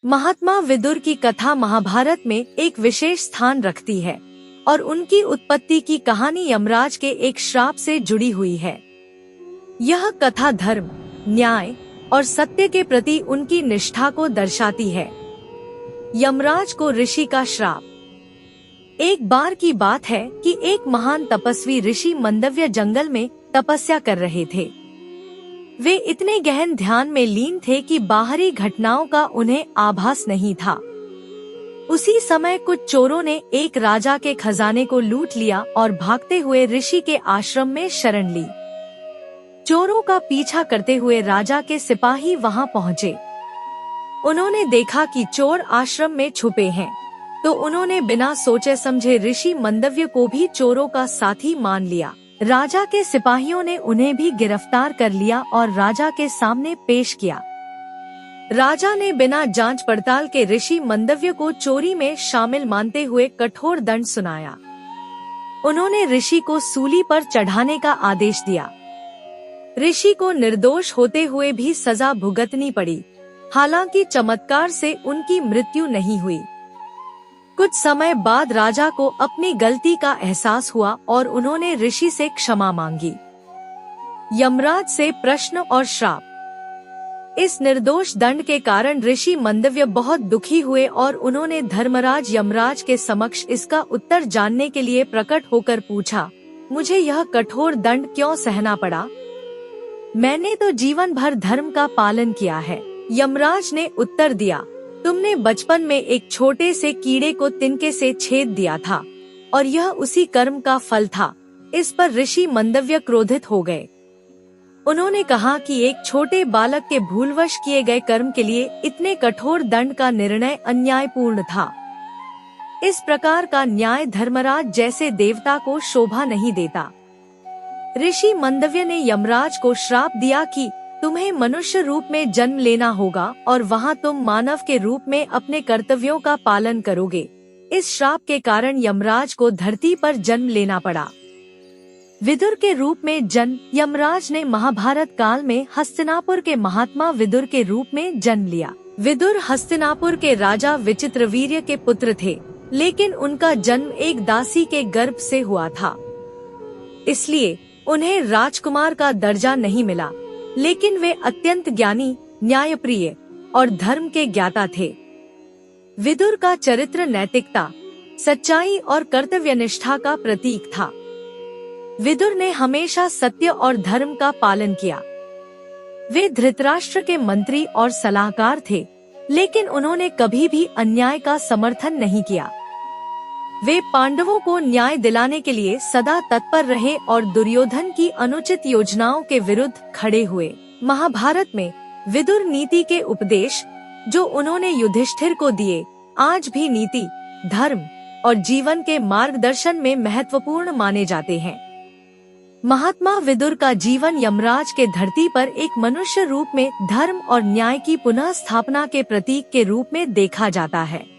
महात्मा विदुर की कथा महाभारत में एक विशेष स्थान रखती है और उनकी उत्पत्ति की कहानी यमराज के एक श्राप से जुड़ी हुई है। यह कथा धर्म, न्याय और सत्य के प्रति उनकी निष्ठा को दर्शाती है। यमराज को ऋषि का श्राप। एक बार की बात है कि एक महान तपस्वी ऋषि मंदव्य जंगल में तपस्या कर रहे थे। वे इतने गहन ध्यान में लीन थे कि बाहरी घटनाओं का उन्हें आभास नहीं था। उसी समय कुछ चोरों ने एक राजा के खजाने को लूट लिया और भागते हुए ऋषि के आश्रम में शरण ली। चोरों का पीछा करते हुए राजा के सिपाही वहां पहुंचे। उन्होंने देखा कि चोर आश्रम में छुपे हैं, तो उन्होंने बिना सोचे समझे ऋषि मंदव्य को भी चोरों का साथी मान लिया। राजा के सिपाहियों ने उन्हें भी गिरफ्तार कर लिया और राजा के सामने पेश किया। राजा ने बिना जांच पड़ताल के ऋषि मंदव्य को चोरी में शामिल मानते हुए कठोर दंड सुनाया। उन्होंने ऋषि को सूली पर चढ़ाने का आदेश दिया। ऋषि को निर्दोष होते हुए भी सजा भुगतनी पड़ी। हालांकि चमत्कार से उनकी मृत्यु नहीं हुई। कुछ समय बाद राजा को अपनी गलती का एहसास हुआ और उन्होंने ऋषि से क्षमा मांगी। यमराज से प्रश्न और श्राप। इस निर्दोष दंड के कारण ऋषि मंदव्य बहुत दुखी हुए और उन्होंने धर्मराज यमराज के समक्ष इसका उत्तर जानने के लिए प्रकट होकर पूछा, मुझे यह कठोर दंड क्यों सहना पड़ा? मैंने तो जीवन भर धर्म का पालन किया है। यमराज ने उत्तर दिया, तुमने बचपन में एक छोटे से कीड़े को तिनके से छेद दिया था और यह उसी कर्म का फल था। इस पर ऋषि मंदव्य क्रोधित हो गए। उन्होंने कहा कि एक छोटे बालक के भूलवश किए गए कर्म के लिए इतने कठोर दंड का निर्णय अन्यायपूर्ण था। इस प्रकार का न्याय धर्मराज जैसे देवता को शोभा नहीं देता। ऋषि मंदव्य ने यमराज को श्राप दिया कि तुम्हें मनुष्य रूप में जन्म लेना होगा और वहां तुम मानव के रूप में अपने कर्तव्यों का पालन करोगे। इस श्राप के कारण यमराज को धरती पर जन्म लेना पड़ा। विदुर के रूप में जन्म। यमराज ने महाभारत काल में हस्तिनापुर के महात्मा विदुर के रूप में जन्म लिया। विदुर हस्तिनापुर के राजा विचित्रवीर्य के पुत्र थे, लेकिन उनका जन्म एक दासी के गर्भ से हुआ था। इसलिए उन्हें राजकुमार का दर्जा नहीं मिला, लेकिन वे अत्यंत ज्ञानी, न्यायप्रिय और धर्म के ज्ञाता थे। विदुर का चरित्र नैतिकता, सच्चाई और कर्तव्यनिष्ठा का प्रतीक था। विदुर ने हमेशा सत्य और धर्म का पालन किया। वे धृतराष्ट्र के मंत्री और सलाहकार थे, लेकिन उन्होंने कभी भी अन्याय का समर्थन नहीं किया। वे पांडवों को न्याय दिलाने के लिए सदा तत्पर रहे और दुर्योधन की अनुचित योजनाओं के विरुद्ध खड़े हुए। महाभारत में विदुर नीति के उपदेश जो उन्होंने युधिष्ठिर को दिए, आज भी नीति, धर्म और जीवन के मार्गदर्शन में महत्वपूर्ण माने जाते हैं। महात्मा विदुर का जीवन यमराज के धरती पर एक मनुष्य रूप में धर्म और न्याय की पुनः स्थापना के प्रतीक के रूप में देखा जाता है।